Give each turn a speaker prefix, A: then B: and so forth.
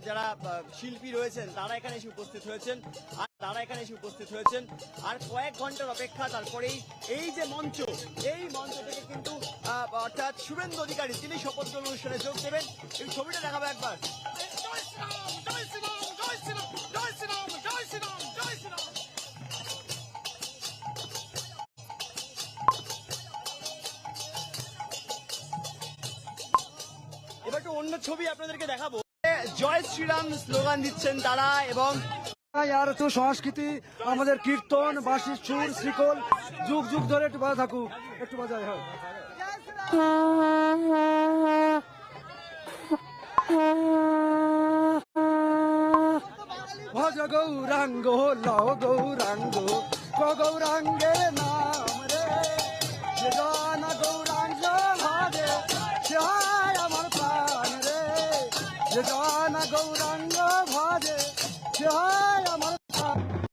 A: যারা শিল্পী রয়েছেন তারা এখানে এসে উপস্থিত হয়েছেন আর কয়েক ঘন্টার অপেক্ষা তারপরেই এই যে মঞ্চ এই মঞ্চ থেকে কিন্তু অর্থাৎ শুভেন্দু অধিকারী তিনি শপথ গ্রহণ অনুষ্ঠানে যোগ দেবেন। এই ছবিটা দেখাবো একবার। এবার একটু অন্য ছবি আপনাদেরকে দেখাবো। জয় শ্রীরাম স্লোগান দিচ্ছেন তারা এবং
B: আর তো সংস্কৃতি আমাদের কীর্তন বাঁশি সুর শ্রীকল যুগ যুগ ধরে একটু বাজা থাকুক, একটু বাজায় হয়। ভজ গৌরাঙ্গ লও গৌরাঙ্গ গৌরাঙ্গের নাম রে, যে জানা গৌরাঙ্গ ভাবে সে হয় আমার প্রাণ রে, যে জানা গৌরাঙ্গ ভাবে সে হয়